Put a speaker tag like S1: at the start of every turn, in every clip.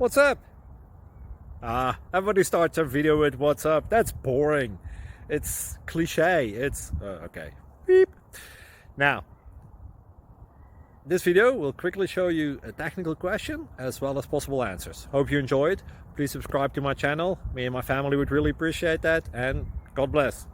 S1: What's up? Everybody starts a video with what's up. That's boring. It's cliche. It's okay. Beep. Now, this video will quickly show you a technical question as well as possible answers. Hope you enjoyed. Please subscribe to my channel. Me and my family would really appreciate that, and God bless.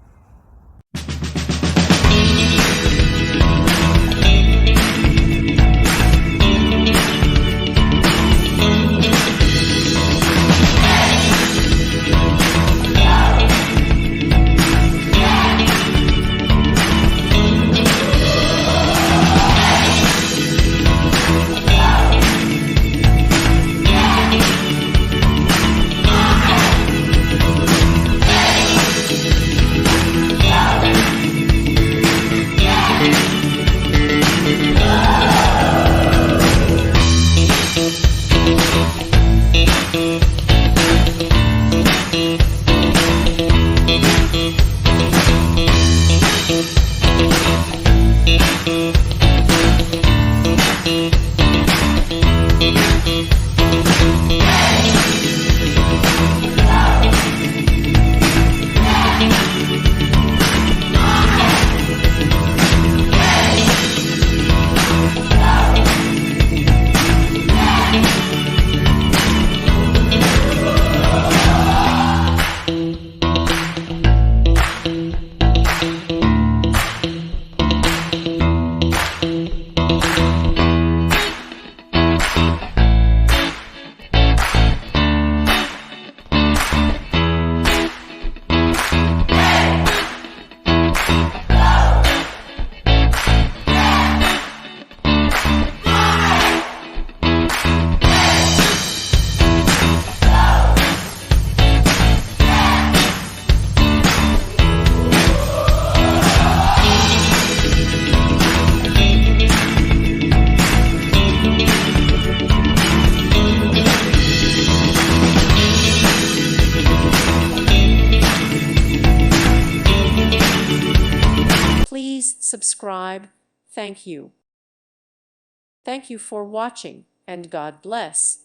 S2: Please subscribe. Thank you. Thank you for watching, and God bless.